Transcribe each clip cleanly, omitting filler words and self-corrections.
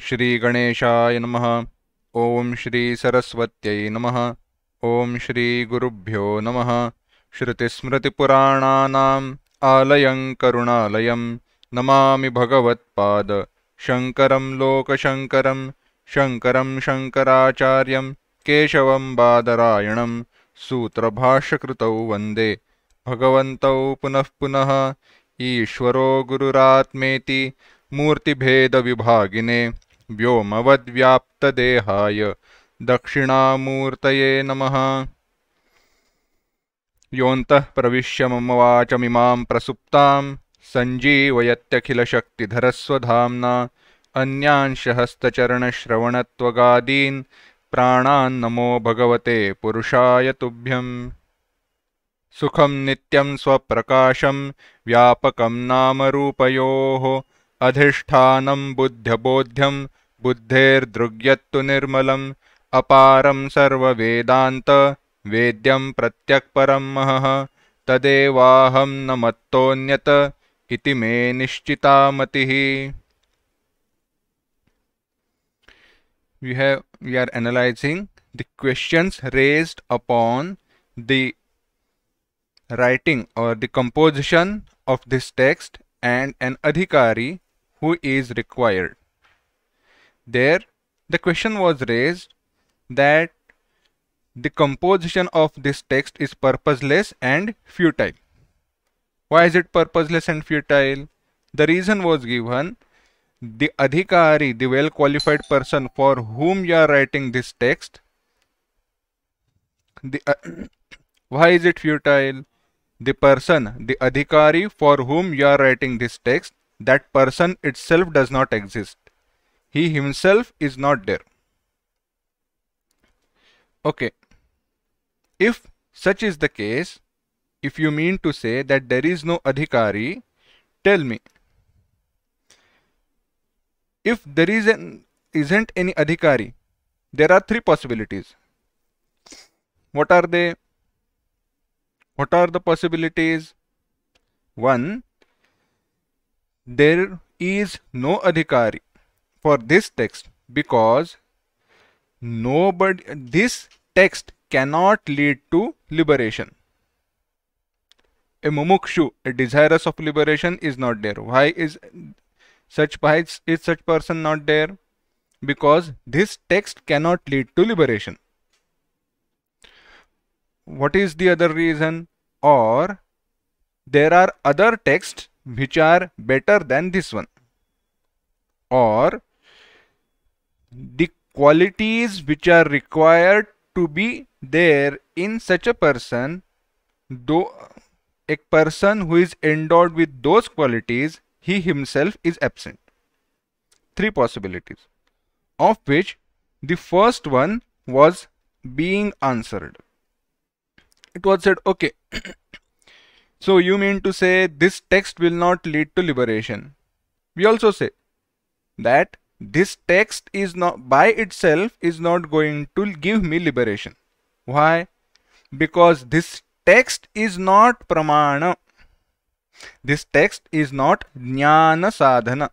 श्री गणेशाय नमः। ओम श्री सरस्वत्यै नमः। ओम श्री गुरुभ्यो नमः। श्रुतिस्मृतिपुराणानाम् आलयं करुणालयं नमामि भगवत्पाद शङ्करं लोकशङ्करं शङ्करं शङ्कराचार्यं केशवं बादरायणं सूत्रभाष्यकृतौ वन्दे भगवन्तौ पुनः पुनः। ईश्वरो गुरुरात्मेति मूर्तिभेदविभागिने व्योमवद्व्याप्तदेहाय दक्षिणामूर्तये नमः। योऽन्तः प्रविश्य मम वाचमिमां प्रसुप्तां सञ्जीवयत्यखिलशक्तिधरस्वधाम्ना अन्यांश हस्तचरणश्रवणत्वगादीन् प्राणान् नमो भगवते पुरुषाय तुभ्यम्। सुखं नित्यं स्वप्रकाशं व्यापकं नामरूपयोः अधिष्ठानं बुद्ध्यबोध्यं बुद्धेर्दृग्यत्तु निर्मलम् अपारं सर्ववेदान्त वेद्यं प्रत्यक्परं महः तदेवाहं न मत्तोऽन्यत् इति मे निश्चिता मतिः। We are analyzing the questions raised upon the writing or the composition of this text and an adhikari who is required. There the question was raised that the composition of this text is purposeless and futile. Why is it purposeless and futile? The reason was given: the adhikari, the well qualified person for whom you are writing this text, why is it futile? The person, the adhikari for whom you are writing this text, that person itself does not exist. He himself is not there. Okay. If such is the case, if you mean to say that there is no adhikari, tell me. If there isn't any adhikari, there are three possibilities. What are they? What are the possibilities? One, there is no adhikari for this text because this text cannot lead to liberation. A mumukshu, a desirous of liberation, is not there. Why is such person not there? Because this text cannot lead to liberation. What is the other reason? Or there are other texts which are better than this one, or the qualities which are required to be there in such a person, though a person who is endowed with those qualities, he himself is absent. Three possibilities, of which the first one was being answered. It was said, okay, so you mean to say this text will not lead to liberation. We also say that this text is not by itself is not going to give me liberation. Why? Because this text is not pramana. This text is not jnana sadhana.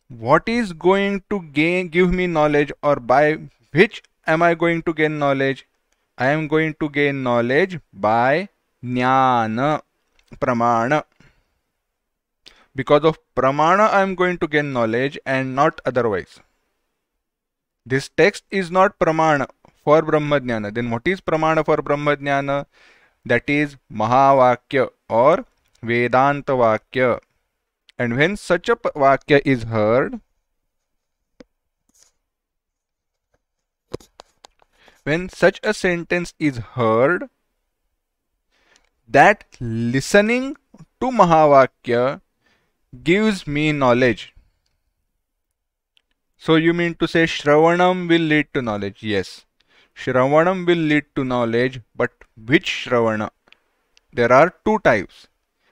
What is going to give me knowledge, or by which am I going to gain knowledge? I am going to gain knowledge by jnana, pramana. Because of pramana I am going to gain knowledge and not otherwise. This text is not pramana for Brahmajnana. Then what is pramana for Brahmajnana? That is Mahavakya or Vedanta Vakya. And when such a Vakya is heard, when such a sentence is heard, that listening to Mahavakya gives me knowledge. So you mean to say Shravanam will lead to knowledge? Yes, Shravanam will lead to knowledge, but which Shravana? There are two types.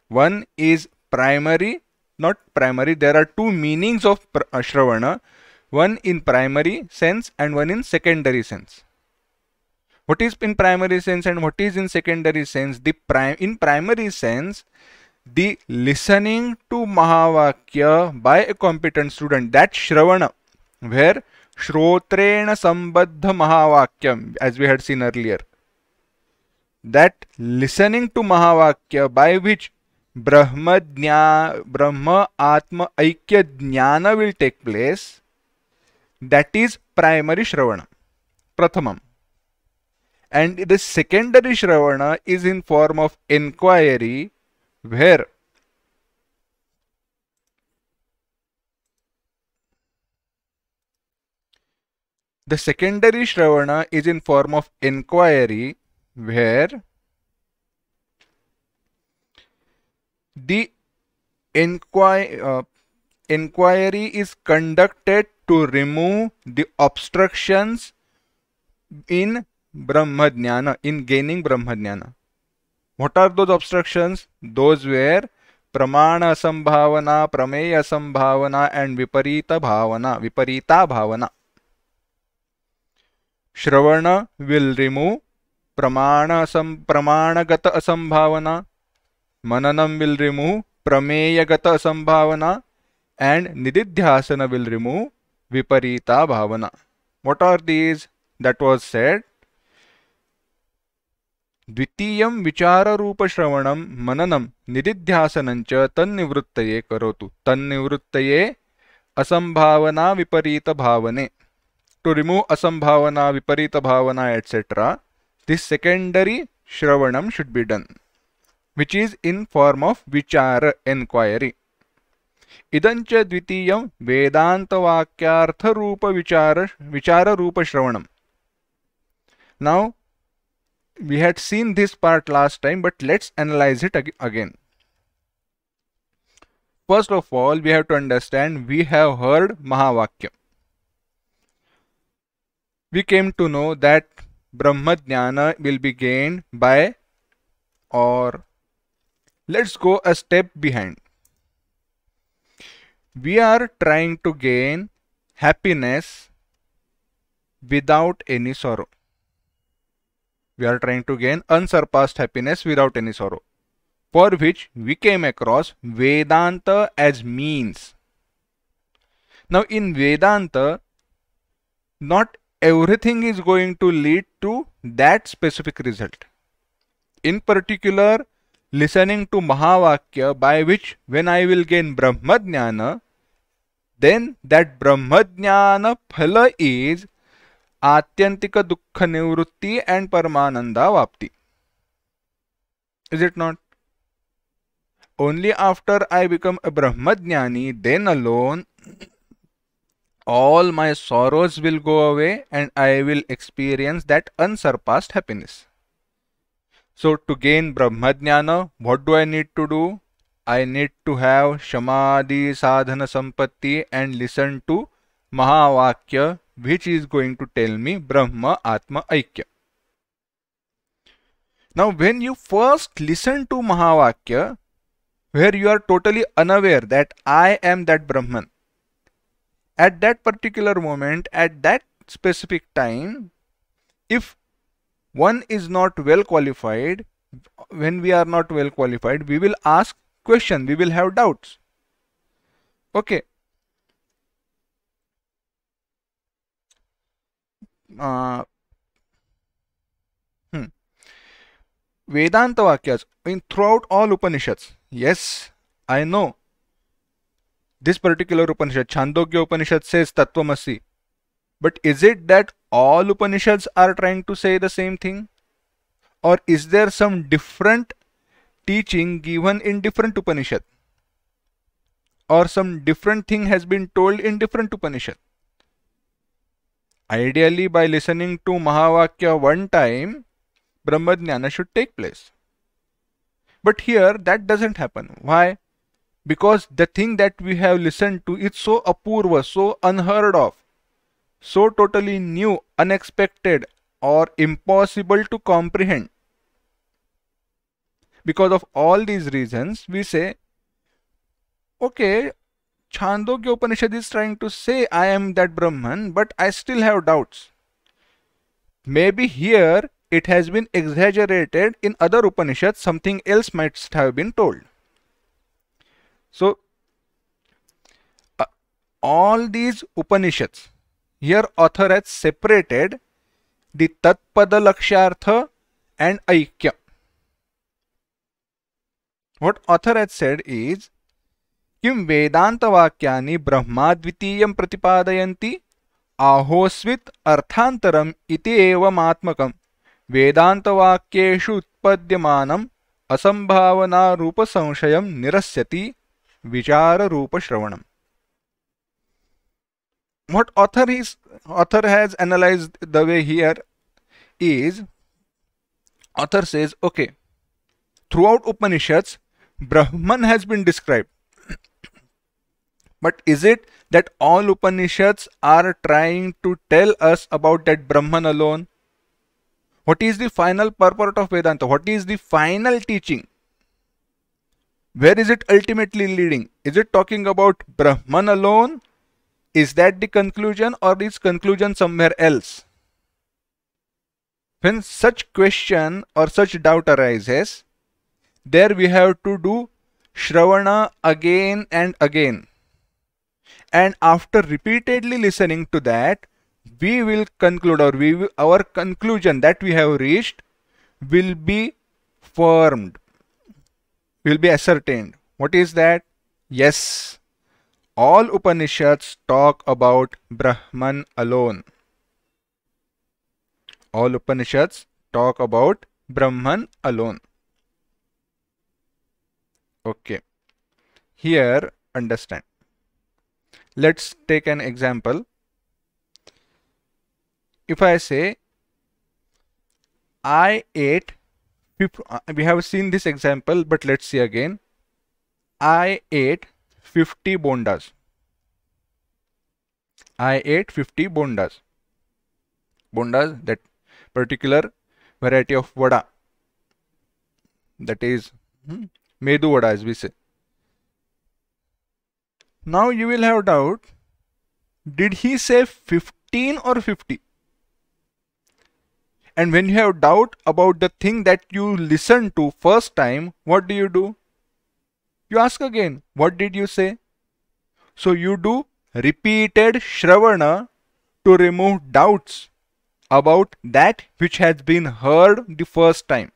One is primary, not primary. There are two meanings of Shravana. One in primary sense and one in secondary sense. What is in primary sense and what is in secondary sense? In primary sense, the listening to Mahavakya by a competent student, that Shravana, where Shrotrena Sambadha Mahavakyam, as we had seen earlier, that listening to Mahavakya by which Brahma Atma Aikya Jnana will take place, that is primary Shravana, Prathamam. And the secondary Shravana is in form of inquiry, where the secondary Shravana is in form of inquiry, where the inquiry is conducted to remove the obstructions in Brahmajnana, in gaining Brahmajnana. What are those obstructions? Those were Pramana Asambhavana, Prameya Asambhavana and Viparita Bhavana. Shravana will remove Pramanagata Asambhavana, Mananam will remove Prameyagata Asambhavana, and Nididhyasana will remove Viparita Bhavana. What are these? That was said. Dvitiyam vichara rupa shravanam mananam nididhyasanancha tannivruttaye karotu. Tannivruttaye asambhavana viparita bhavane. To remove asambhavana, viparita bhavana, etc., this secondary shravanam should be done, which is in form of vichara, enquiry. Idancha dvitiyam vedanta vakyartha rupa vichara rupa shravanam. Now, we had seen this part last time, but let's analyze it again. First of all, we have to understand, we have heard Mahavakya. We came to know that Brahmajnana will be gained by, or let's go a step behind. We are trying to gain happiness without any sorrow. We are trying to gain unsurpassed happiness without any sorrow, for which we came across Vedanta as means. Now in Vedanta, not everything is going to lead to that specific result. In particular, listening to Mahavakya, by which when I will gain Brahmajnana, then that Brahmajnana phala is Atyantika Dukkha Nivrutti and Paramananda Vapti. Is it not? Only after I become a Brahmajnani, then alone all my sorrows will go away and I will experience that unsurpassed happiness. So to gain Brahmajnana, what do I need to do? I need to have Shamadhi Sadhana Sampatti and listen to Mahavakya, which is going to tell me Brahma Atma Aikya. Now when you first listen to Mahavakya, where you are totally unaware that I am that Brahman, at that particular moment, at that specific time, if one is not well qualified, when we are not well qualified, we will ask questions, we will have doubts. Okay. Vedanta Vakyas, throughout all Upanishads, yes, I know this particular Upanishad, Chandogya Upanishad, says Tattvamasi. But is it that all Upanishads are trying to say the same thing? Or is there some different teaching given in different Upanishad? Or some different thing has been told in different Upanishad? Ideally, by listening to Mahavakya one time, Brahmajnana should take place. But here, that doesn't happen. Why? Because the thing that we have listened to is so apurva, so unheard of, so totally new, unexpected, or impossible to comprehend. Because of all these reasons, we say, okay, Chandogya Upanishad is trying to say I am that Brahman, but I still have doubts. Maybe here it has been exaggerated, in other Upanishads something else might have been told. So uh, all these Upanishads, here author has separated the Tatpada Lakshyartha and Aikya. What author has said is, किम वेदांत वाक्यानि ब्रह्माद्वितीयं प्रतिपादयन्ति आहोस्वित् अर्थान्तरम् इति एवमात्मकम् वेदांत वाक्येषु उत्पद्यमानम् असंभावना रूप संशयं निरस्यति विचार रूप श्रवणम्. What author has analyzed the way here is, author says, okay, throughout Upanishads Brahman has been described, but is it that all Upanishads are trying to tell us about that Brahman alone? What is the final purport of Vedanta? What is the final teaching? Where is it ultimately leading? Is it talking about Brahman alone? Is that the conclusion, or is conclusion somewhere else? When such question or such doubt arises, there we have to do Shravana again and again. And after repeatedly listening to that, we will conclude, or our conclusion that we have reached will be formed, will be ascertained. What is that? Yes, all Upanishads talk about Brahman alone. All Upanishads talk about Brahman alone. Okay, here understand. Let's take an example. If I say, I ate, we have seen this example, but let's see again. I ate 50 bondas. I ate 50 bondas. Bondas, that particular variety of vada. That is Medu vada, as we say. Now you will have doubt, did he say 15 or 50? And when you have doubt about the thing that you listened to first time, what do? You ask again, what did you say? So you do repeated Shravana to remove doubts about that which has been heard the first time.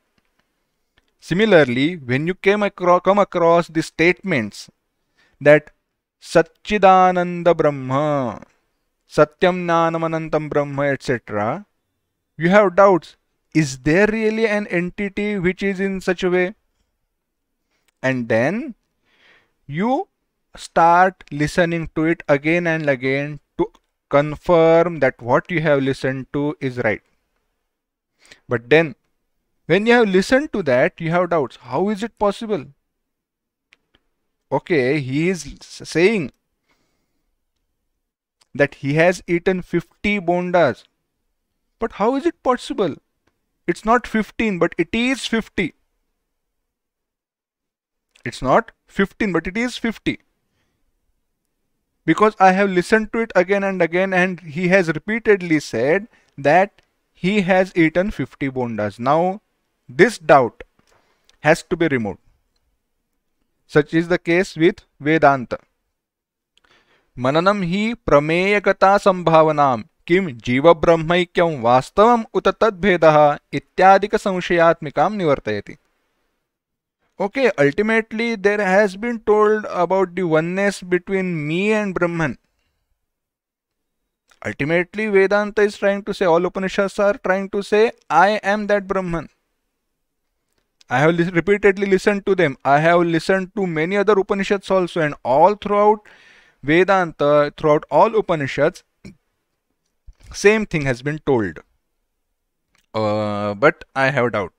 Similarly, when you come across the statements that Satchidananda Brahma, Satyam Jnanam Anantam Brahma, etc., you have doubts. Is there really an entity which is in such a way? And then you start listening to it again and again to confirm that what you have listened to is right. But then, when you have listened to that, you have doubts. How is it possible? Okay, he is saying that he has eaten 50 bondas. But how is it possible? It's not 15, but it is 50. It's not 15, but it is 50. Because I have listened to it again and again, and he has repeatedly said that he has eaten 50 bondas. Now, this doubt has to be removed. Such is the case with Vedanta. Mananam hi prameyagata sambhavanam किम जीव ब्रह्मैक्यं वास्तवम् उत तद्भेदः इत्यादिक संशयात्मिकां निवर्तयति. Okay, ultimately there has been told about the oneness between me and Brahman. Ultimately Vedanta is trying to say, all Upanishads are trying to say, I am that Brahman. I have repeatedly listened to them. I have listened to many other Upanishads also, and all throughout Vedanta, throughout all Upanishads, same thing has been told. But I have doubt.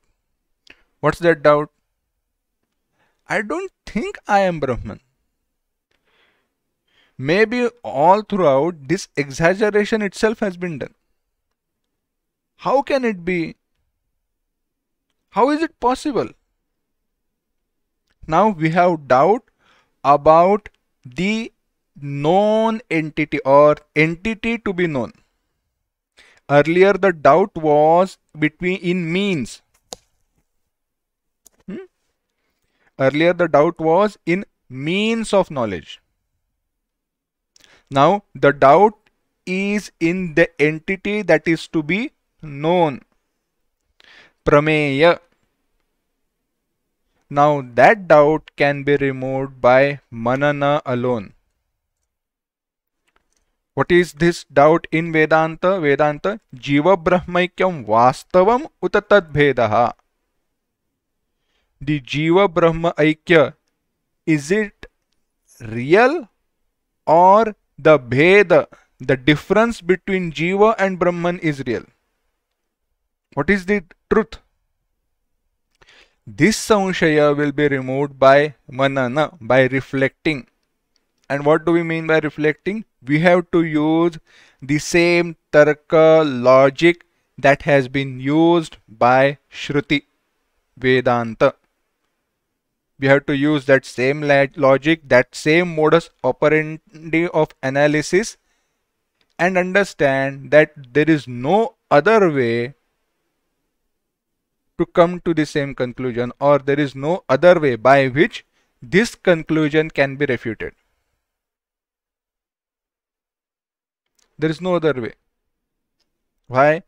What's that doubt? I don't think I am Brahman. Maybe all throughout this exaggeration itself has been done. How can it be? How is it possible? Now we have doubt about the known entity or entity to be known. Earlier the doubt was in means. Earlier the doubt was in means of knowledge. Now the doubt is in the entity that is to be known, prameya. Now that doubt can be removed by manana alone. What is this doubt in Vedanta? Vedanta, Jiva Brahmaikyam Vastavam Uta Tad Bhedaha. The Jiva Brahma Aikya, is it real or the Bheda, the difference between Jiva and Brahman is real? What is the truth? This Samshaya will be removed by Manana, by reflecting. And what do we mean by reflecting? We have to use the same Tarka logic that has been used by Shruti, Vedanta. We have to use that same logic, that same modus operandi of analysis, and understand that there is no other way to come to the same conclusion, or there is no other way by which this conclusion can be refuted. There is no other way. Why?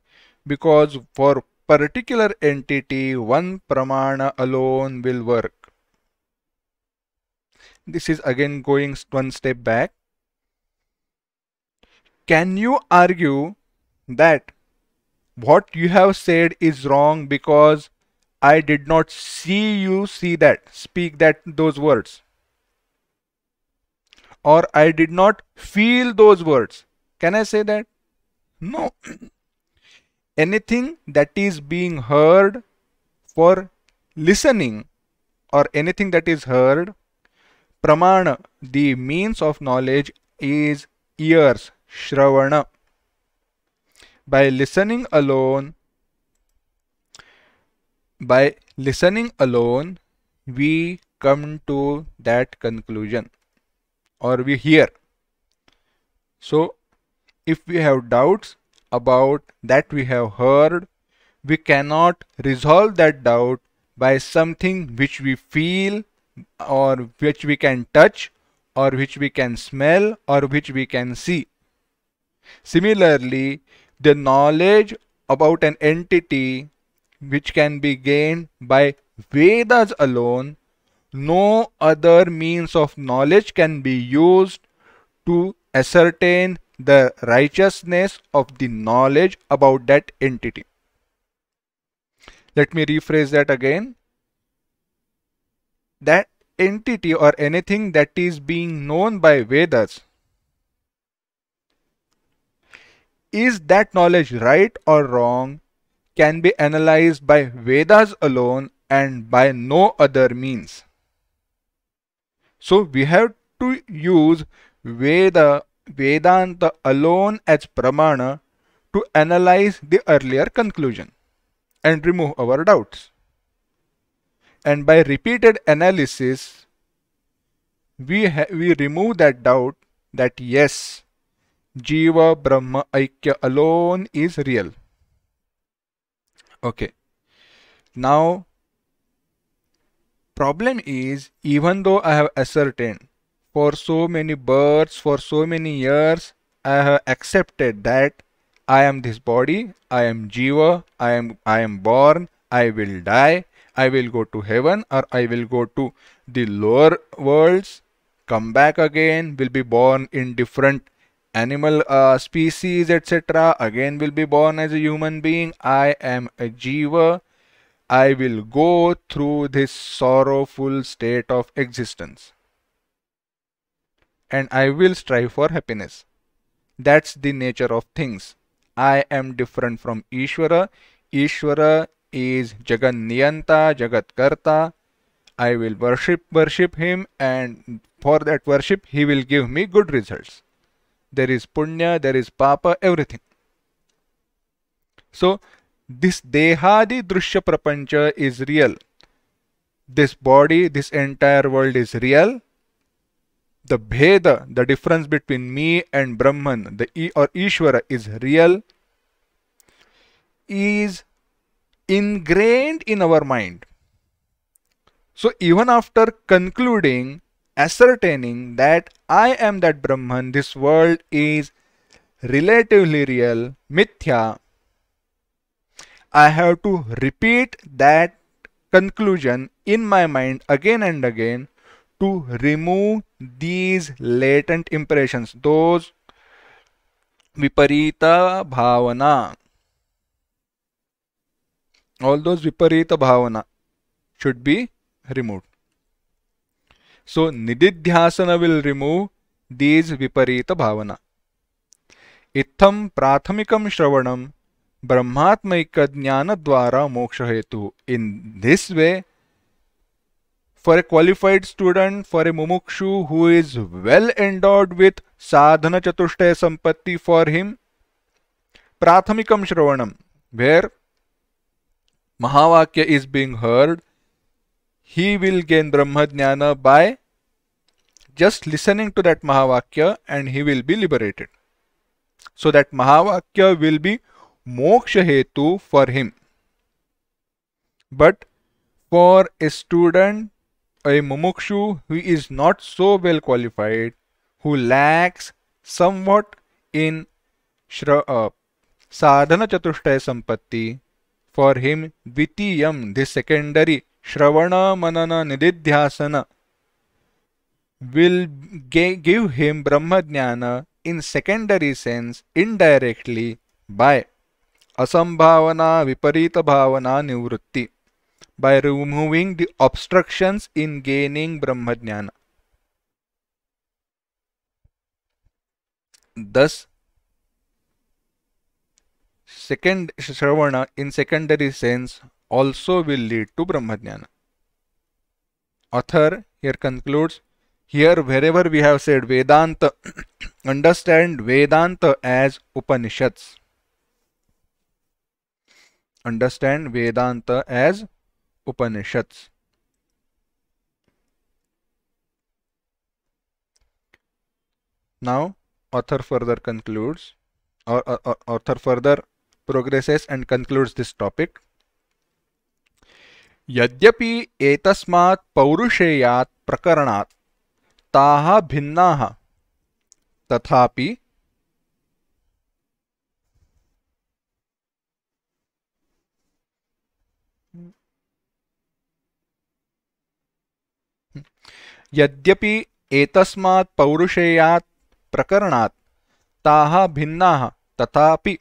Because for particular entity, one pramana alone will work. This is again going one step back. Can you argue that what you have said is wrong because I did not see you speak those words, or I did not feel those words? Can I say that? No. Anything that is being heard for listening, or anything that is heard, pramana, the means of knowledge, is ears, shravana. By listening alone, we come to that conclusion, or we hear. So if we have doubts about that we have heard, we cannot resolve that doubt by something which we feel, or which we can touch, or which we can smell, or which we can see. Similarly, the knowledge about an entity which can be gained by Vedas alone, no other means of knowledge can be used to ascertain the righteousness of the knowledge about that entity. Let me rephrase that again. That entity or anything that is being known by Vedas, is that knowledge right or wrong, can be analyzed by Vedas alone and by no other means. So we have to use Vedanta alone as pramana to analyze the earlier conclusion and remove our doubts. And by repeated analysis, we remove that doubt that yes, Jiva Brahma Aikya alone is real. Okay. Now, problem is, even though I have ascertained for so many births, for so many years, I have accepted that I am this body, I am Jiva, I am born, I will die, I will go to heaven, or I will go to the lower worlds, come back again, will be born in different animal species, etc. Again will be born as a human being. I am a Jiva. I will go through this sorrowful state of existence, and I will strive for happiness. That's the nature of things. I am different from Ishvara. Ishvara is Jagan Niyanta, Jagat Karta. I will worship him, and for that worship he will give me good results. There is punya, there is papa, everything. So this dehadi drushya prapancha is real. This body, this entire world is real. The bheda, the difference between me and Brahman, or Ishvara, is real, is ingrained in our mind. So even after concluding ascertaining that I am that Brahman, this world is relatively real, mithya, I have to repeat that conclusion in my mind again and again to remove these latent impressions, those viparita bhavana, all those viparita bhavana should be removed. So nididhyasana will remove these viparita bhavana. Itham prathamikam shravanam brahmatmaika jnana dwara moksha hetu. In this way, for a qualified student, for a mumukshu who is well endowed with sadhana chatushtaya sampatti, for him, prathamikam shravanam, where Mahavakya is being heard, he will gain Brahma Jnana by just listening to that Mahavakya, and he will be liberated. So that Mahavakya will be moksha hetu for him. But for a student, a mumukshu who is not so well qualified, who lacks somewhat in sadhana chatushtaya sampatti, for him dvitiyam, this secondary shravana manana nididhyasana, will give him Brahma Jnana in secondary sense indirectly by asambhavana viparita bhavana nivrutti, by removing the obstructions in gaining Brahma Jnana. Thus, second Shravana in secondary sense also will lead to Brahma Jnana. Author here concludes, here wherever we have said Vedanta, understand Vedanta as Upanishads. Understand Vedanta as Upanishads. Now, author further concludes, or author further progresses and concludes this topic. Yadyapi etasmat paurusheyat prakaranat taha bhinnaha tathapi यद्यपि एतस्मात् पौरुषेयात् प्रकरणात् ताः भिन्नाः तथापि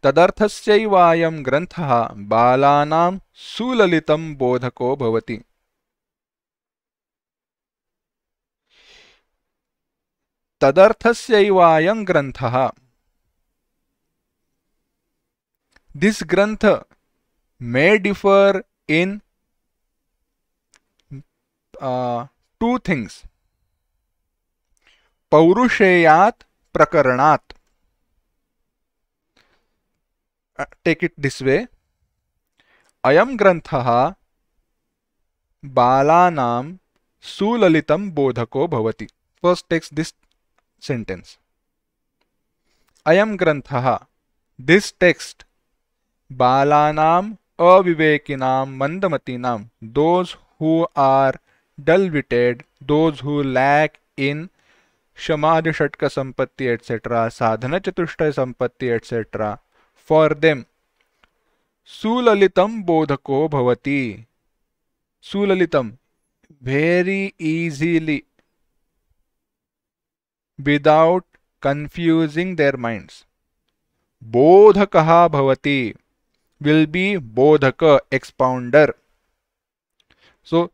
तदर्थस्यैवायं ग्रन्थः बालानां सुललितं बोधको भवति. तदर्थस्यैवायं ग्रन्थः. This grantha may differ in two things. Paurusheyat prakaranat. Take it this way. Ayam granthaha balanam sulalitam bodhako bhavati. First takes this sentence. Ayam granthaha. This text. Balanam avivekinam mandamatinam. Those who are dull-witted, those who lack in Shamadhi Shatka Sampatti, etc., Sadhana Chatushtaya Sampatti, etc., for them, Sulalitam Bodhako Bhavati. Sulalitam, very easily, without confusing their minds. Bodhakaha Bhavati will be Bodhaka, expounder. So,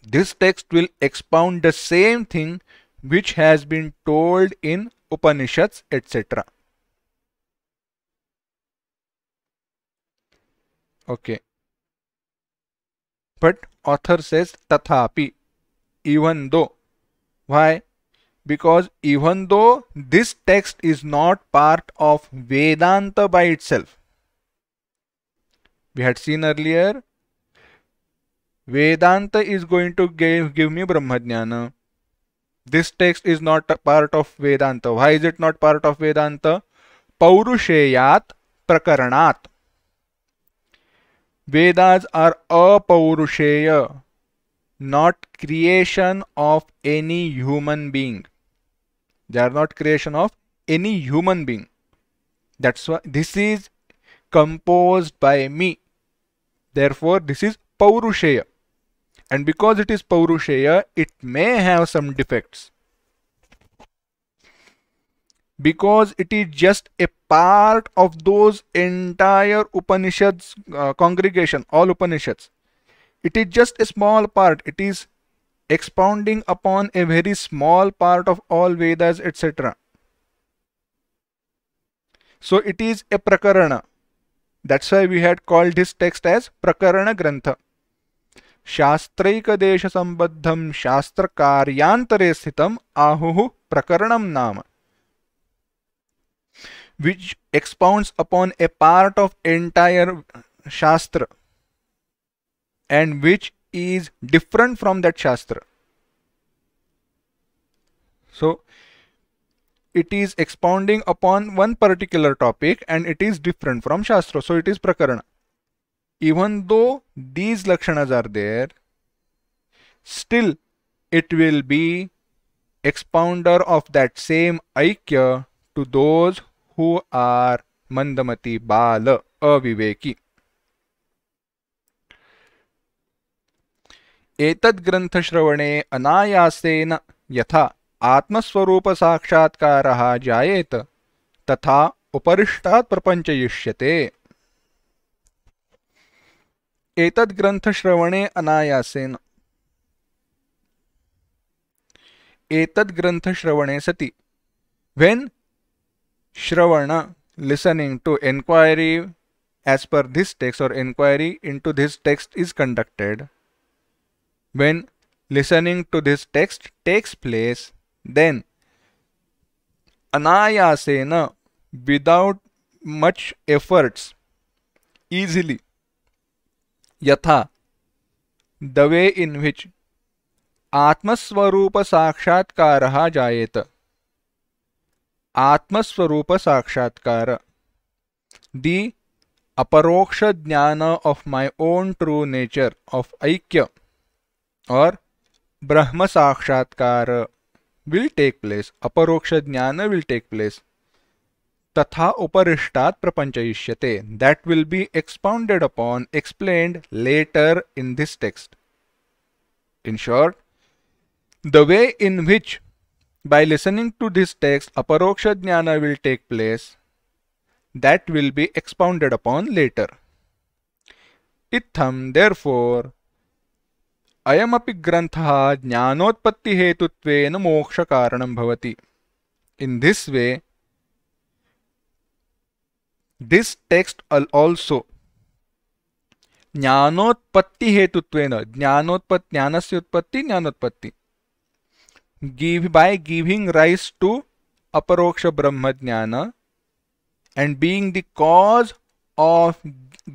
this text will expound the same thing which has been told in Upanishads, etc. Okay. But author says tathapi, even though. Why? Because even though this text is not part of Vedanta by itself. We had seen earlier, Vedanta is going to give me Brahma Jnana. This text is not a part of Vedanta. Why is it not part of Vedanta? Paurusheyat prakaranat. Vedas are apaurusheya. not creation of any human being. They are not creation of any human being. That's why this is composed by me. Therefore, this is Paurusheya. And because it is Paurusheya, it may have some defects. Because it is just a part of those entire Upanishads congregation, all Upanishads. It is just a small part. It is expounding upon a very small part of all Vedas, etc. So it is a Prakarana. That's why we had called this text as Prakarana Grantha. शास्त्रैकदेश संबद्धम शास्त्र कार्यांतरे स्थितम आहुः प्रकरणम नाम, which expounds upon a part of entire shastra and which is different from that shastra. So it is expounding upon one particular topic and it is different from shastra, so it is prakarana. Even though these lakshanas are there, still it will be expounder of that same aikya to those who are mandamati, bala, aviveki. एतद् ग्रंथ श्रवणे अनायासेन यथा आत्मस्वरूप साक्षात्कारः जायेत तथा उपरिष्टात् प्रपंचयिष्यते. एतद् ग्रंथ श्रवणे अनायासेन, एतद् ग्रंथ श्रवणे सति, when Shravana, listening to inquiry as per this text or inquiry into this text is conducted, when listening to this text takes place, then anayasena, without much efforts, easily, yatha, the way in which आत्मस्वरूप साक्षात्कारः जायेत. आत्मस्वरूप साक्षात्कार, the aparoksha jnana of my own true nature of aikya or brahma sakshatkara will take place. Aparoksha jnana will take place. Tatha uparishtat prapanchayishyate, that will be expounded upon, explained later in this text. In short, the way in which by listening to this text aparoksha jnana will take place, that will be expounded upon later. Itham, therefore, ayamapi grantha jnanotpatti hetutvena moksha karanam bhavati. In this way, this text also jnanotpatti hetutvena, jnanasya utpatti, jnanotpatti, by giving rise to aparoksha brahma jnana and being the cause of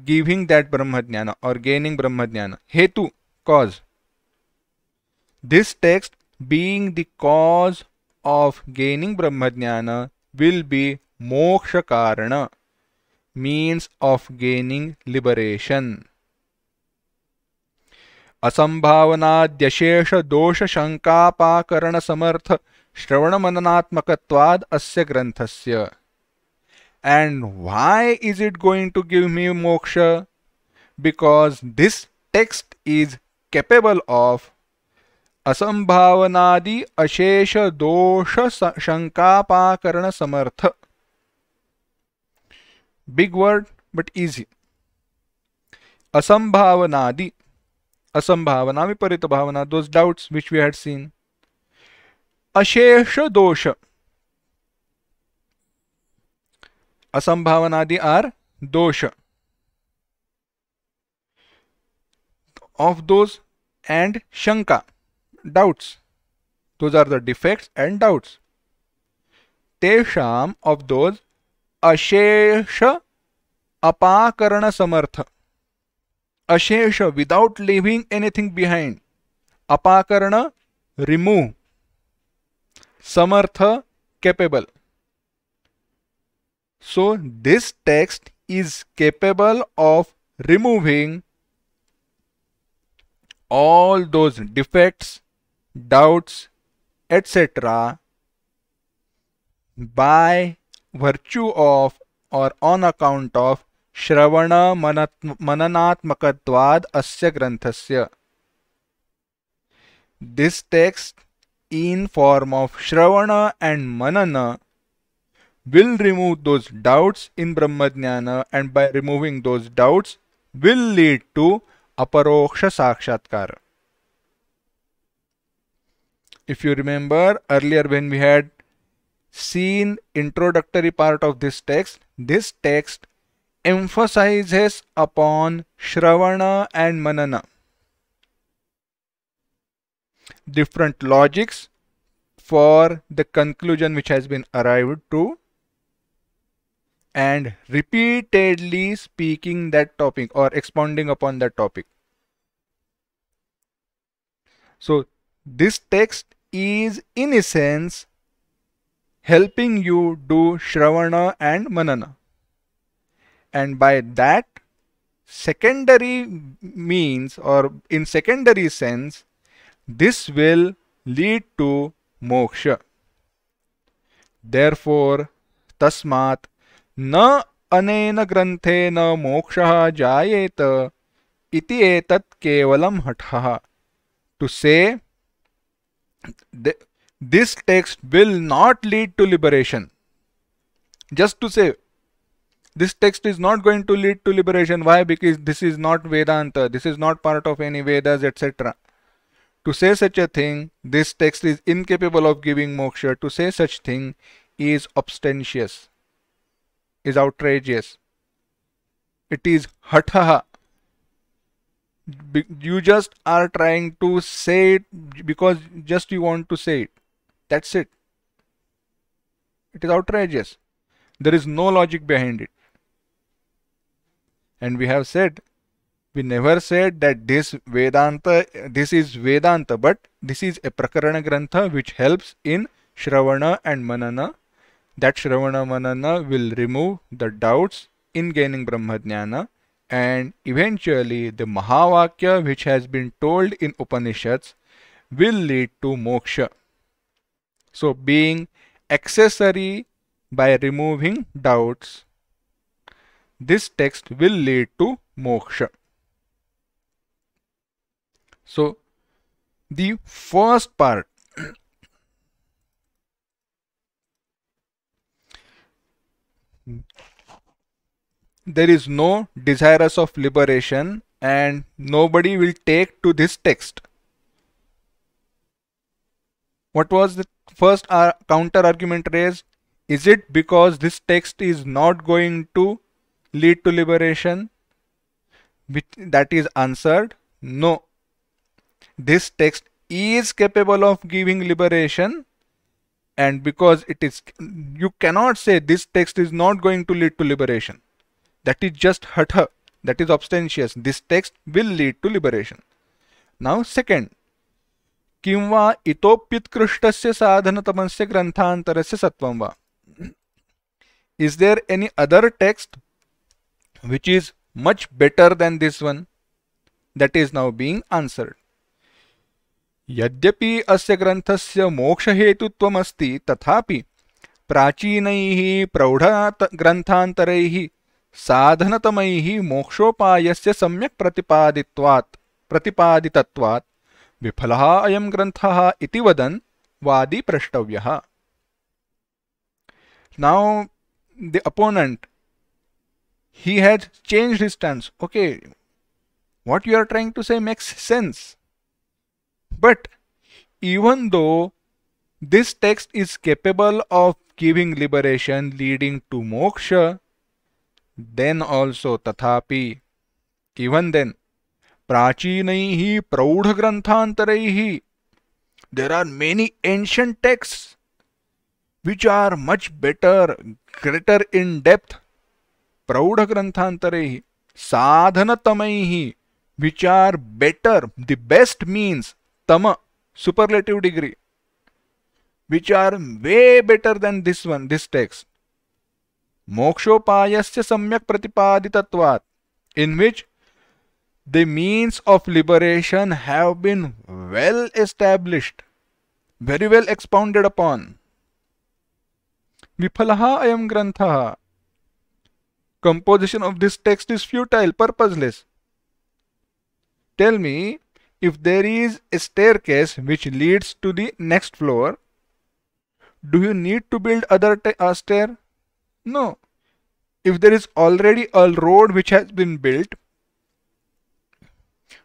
giving that brahma jnana or gaining brahma jnana. Hetu, cause. This text being the cause of gaining brahma jnana will be moksha karana, means of gaining liberation. असंभावनाद्यशेष दोष शंकापाकरण समर्थ श्रवण मननात्मकत्वाद अस्य ग्रंथस्य. And why is it going to give me moksha? Because this text is capable of असंभावनादि अशेष दोष शंकापाकरण समर्थ. Big word but easy. Asambhavanadi, asambhavana viparita bhavana, those doubts which we had seen. Ashesha dosha, asambhavanadi are dosha of those, and shanka, doubts. Those are the defects and doubts. Tesham, of those, ashesha apakarana samartha. Ashesha, without leaving anything behind. Apakarana, remove. Samartha, capable. So this text is capable of removing all those defects, doubts, etc. by virtue of or on account of Shravana Mananatmakatvad Asya Granthasya. This text in form of Shravana and Manana will remove those doubts in Brahmajnana, and by removing those doubts will lead to Aparoksha Sakshatkara. If you remember earlier when we had seen introductory part of this text emphasizes upon Shravana and Manana. Different logics for the conclusion which has been arrived to, and repeatedly speaking that topic or expounding upon that topic. So this text is in essence helping you do Shravana and Manana, and by that secondary means or in secondary sense this will lead to moksha. Therefore tasmat na anena granthena moksha jayeta iti etat kevalam hatha. To say this text will not lead to liberation. Just to say this text is not going to lead to liberation. Why? Because this is not Vedanta, this is not part of any Vedas, etc. To say such a thing, this text is incapable of giving moksha, to say such thing is obstentious, is outrageous. It is hatha. You just are trying to say it because just you want to say it. That's it. It is outrageous. There is no logic behind it. And we have said, we never said that this is Vedanta, but this is a Prakarana Grantha which helps in Shravana and Manana. That Shravana Manana will remove the doubts in gaining Brahmajnana, and eventually the Mahavakya which has been told in Upanishads will lead to moksha. So being accessory by removing doubts, this text will lead to moksha. So the first part, there is no desirous of liberation and nobody will take to this text. What was the first counter argument raised? Is it because this text is not going to lead to liberation? That is answered, no. This text is capable of giving liberation, and because it is, you cannot say this text is not going to lead to liberation. That is just hatha, that is obstentious. This text will lead to liberation. Now second, किंवा इतोप्युत्कृष्टस्य साधनतमस्य ग्रंथांतरस्य सत्वं वा. Is there any other text which is much better than this one? That is now being answered. यद्यपि अस्य ग्रंथस्य मोक्षहेतुत्वम् अस्ति, तथापि प्राचीनैः प्रौढग्रन्थान्तरैः साधनतमैः मोक्षोपायस्य सम्यक् प्रतिपादितत्वात् विफलः अयं ग्रन्थः इति वदन् वादी प्रष्टव्यः. Now the opponent, he has changed his stance. Okay, what you are trying to say makes sense. But even though this text is capable of giving liberation leading to moksha, then also tathapi, even then, prachinaihi praudha granthantaraihi, there are many ancient texts which are much better, greater in depth. Praudha granthantaraihi, sadhanatamaihi, which are better, the best means, tama, superlative degree, which are way better than this one, this text. Mokshopayasya samyak pratipaditatvat, in which The means of liberation have been well established, very well expounded upon. Vifalaha ayam grantha. Composition of this text is futile, purposeless. Tell me, if there is a staircase which leads to the next floor, do you need to build other stair? No. If there is already a road which has been built,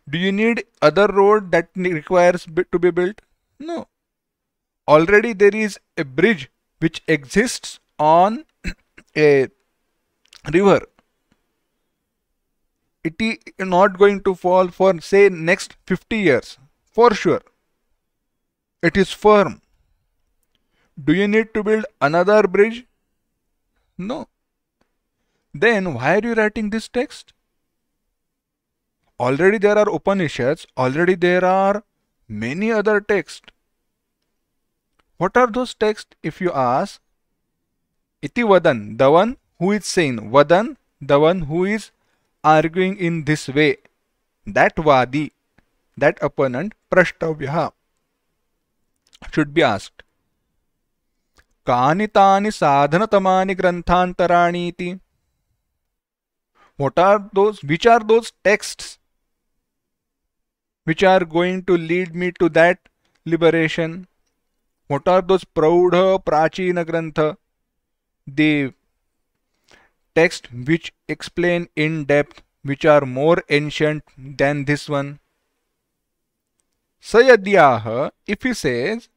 do you need other road that requires to be built? No. Already there is a bridge which exists on a river. It is not going to fall for, say, next 50 years. For sure. It is firm. Do you need to build another bridge? No. Then why are you writing this text? Already there are Upanishads, already there are many other texts. What are those texts if you ask? Iti Vadan, the one who is saying, Vadan, the one who is arguing in this way. That Vadi, that opponent, Prashtavyaha, should be asked. Kani tani sadhanatamani granthantarani iti. What are those? Which are those texts which are going to lead me to that liberation? What are those Praudha Prachina Grantha? The texts which explain in depth, which are more ancient than this one. Sayadyaha, if he says,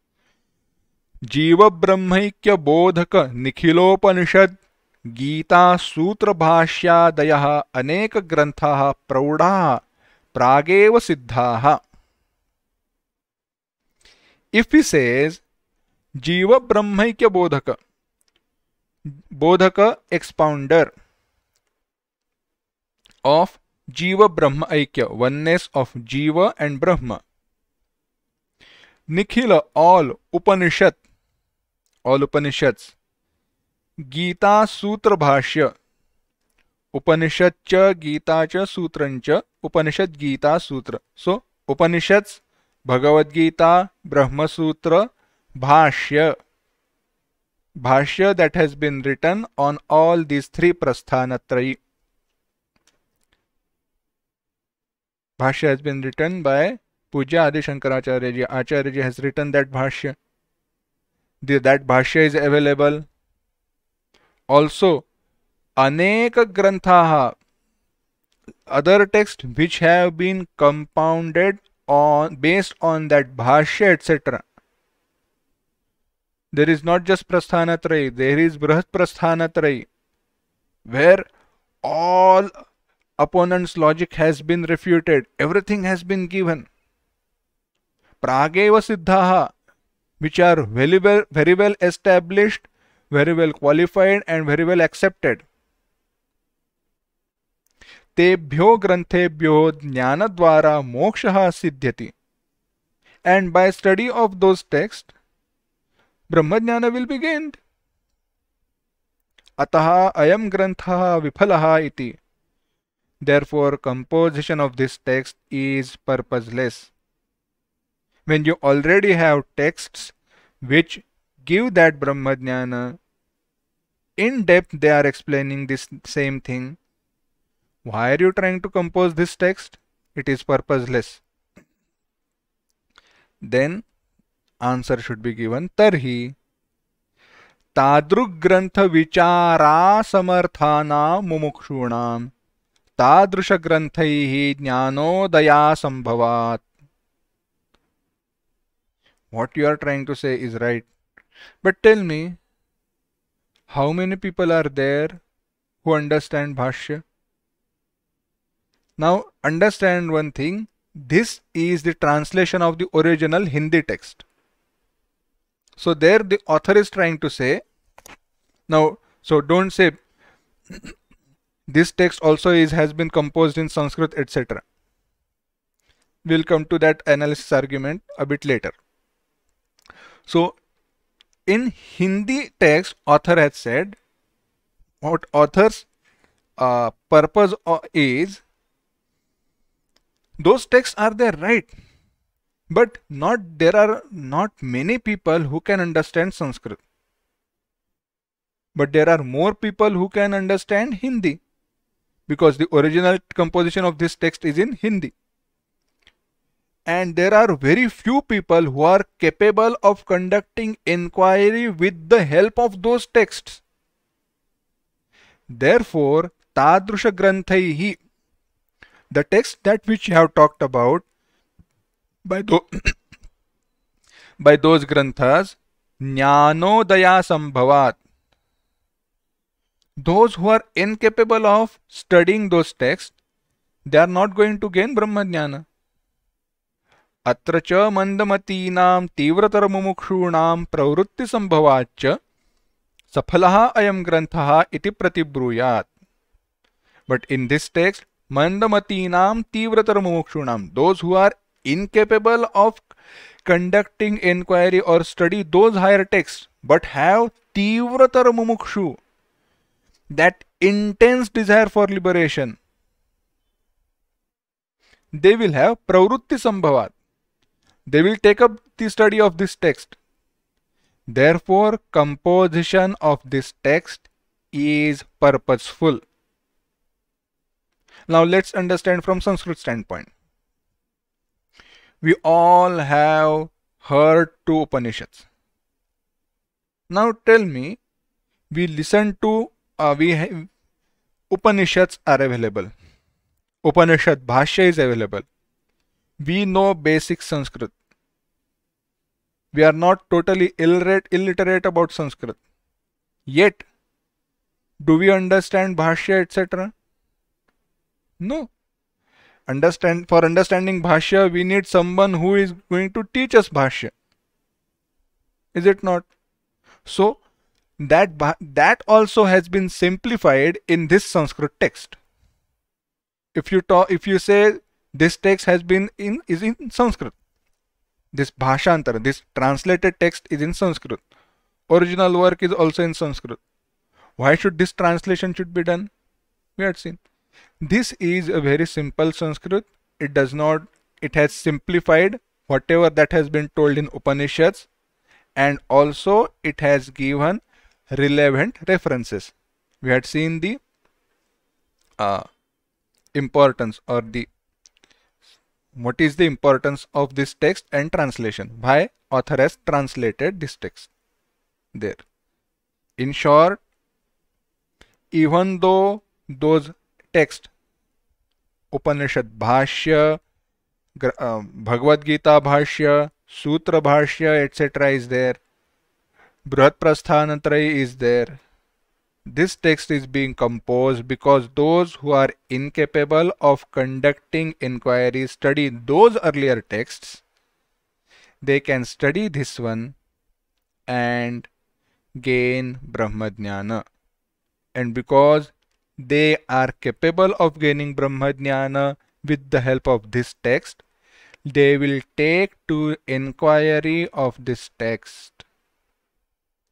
Jiva Brahmaikya Bodhaka Nikhilopanishad Gita Sutra Bhashyadayaha Aneka Granthaha Praudaha Prageva Siddhaha. If he says Jiva Brahmaikya Bodhaka, Bodhaka expounder of Jiva Brahma Aikya, oneness of Jiva and Brahma. Nikhila, all Upanishad, all Upanishads. Gita Sutra Bhashya, Upanishad cha Gita cha Sutrancha, Upanishad Gita Sutra. So, Upanishads, Bhagavad Gita, Brahma Sutra, Bhashya. Bhashya that has been written on all these three Prasthanatrayi. Bhashya has been written by Pujya Adi Shankaracharya ji. Acharya ji has written that Bhashya. That Bhashya is available. Also, Aneka Granthaha, other texts which have been compounded on based on that Bhashya, etc. There is not just Prasthanatrayi, there is Brihat Prasthanatrayi, where all opponent's logic has been refuted, everything has been given. Prageva Siddhaha, which are very well established, very well qualified and very well accepted. Tebhyo Granthebhyo Jnanadvara Mokshaha Siddhyati. And by study of those texts, Brahmajnana will be gained. Ataha ayam grantha vifalaha iti. Therefore, composition of this text is purposeless. When you already have texts which give that Brahmajnana, in depth they are explaining this same thing. Why are you trying to compose this text? It is purposeless. Then answer should be given. Tarhi Tadruk Grantha Vichara Samarthana Mumukshunam Tadrusha Granthaihi Jnanodaya Sambhavat. What you are trying to say is right. But tell me, how many people are there who understand Bhashya? Now understand one thing. This is the translation of the original Hindi text. So there the author is trying to say, now, so don't say this text also has been composed in Sanskrit, etc. We'll come to that analysis argument a bit later. So in Hindi text, author has said, what author's purpose is Those texts are there, right? But there are not many people who can understand Sanskrit. But there are more people who can understand Hindi, because the original composition of this text is in Hindi. And there are very few people who are capable of conducting inquiry with the help of those texts. Therefore, Tadrusha Granthaihi, the text that which you have talked about, by, by those granthas, Jnanodaya Sambhavat, those who are incapable of studying those texts, they are not going to gain Brahmajnana. अत्र च मंदमतीनां तीव्रतर मुमुक्षूणां प्रवृत्ति संभवाच्च सफलः अयं ग्रंथः इति प्रतिब्रूयात्. But in this text, mandamatinaam तीव्रतर मुमुक्षूणां, those who are incapable of conducting inquiry or study those higher texts but have तीव्रतर mumukshu, that intense desire for liberation, they will have pravrutti sambhavat. They will take up the study of this text. Therefore, composition of this text is purposeful. Now let's understand from Sanskrit standpoint. We all have heard two Upanishads. Now tell me, we listen to Upanishads are available. Upanishad Bhashya is available. We know basic Sanskrit. We are not totally illiterate about Sanskrit. Yet, do we understand Bhashya, etc.? No. For understanding Bhashya, we need someone who is going to teach us Bhashya. Is it not? So, that also has been simplified in this Sanskrit text. If you say this text is in Sanskrit, this Bhashantara, this translated text is in Sanskrit, original work is also in Sanskrit, why should this translation should be done? We had seen. This is a very simple Sanskrit. It has simplified whatever that has been told in Upanishads, and also it has given relevant references. We had seen the importance, or what is the importance of this text and translation. Why author has translated this text there. In short, even though those texts, Upanishad Bhashya, Bhagavad Gita Bhashya, Sutra Bhashya, etc. is there, Brihat Prasthanantrayi is there, this text is being composed because those who are incapable of conducting inquiry study those earlier texts, they can study this one and gain Brahmajnana. And because they are capable of gaining Brahmajnana with the help of this text, they will take to inquiry of this text.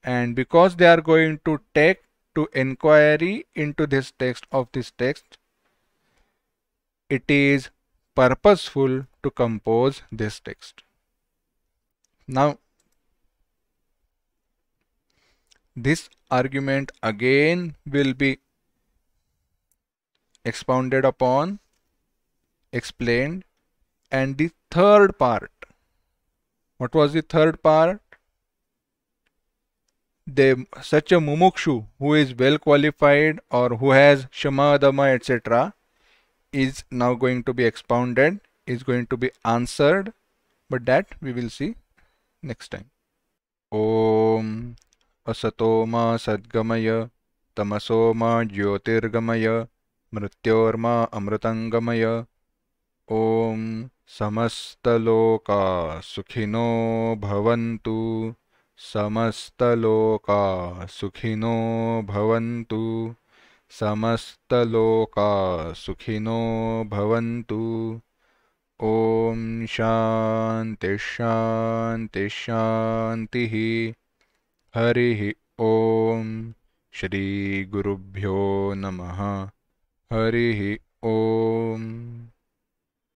And because they are going to take to inquiry into this text, it is purposeful to compose this text. Now, this argument again will be expounded upon, explained, and the third part. What was the third part? Such a mumukshu who is well qualified or who has Shama, Dama, etc. is now going to be expounded, is going to be answered, but that we will see next time. Om Asato ma Sadgamaya Tamaso ma Jyotirgamaya Mrityorma Amritangamaya. Om Samastaloka Sukhino Bhavantu. समस्तलोका सुखिनो भवन्तु. समस्तलोका सुखिनो भवन्तु. ओम शांति शांति शांतिः. हरिः ओम. श्री गुरुभ्यो नमः. हरिः ओम.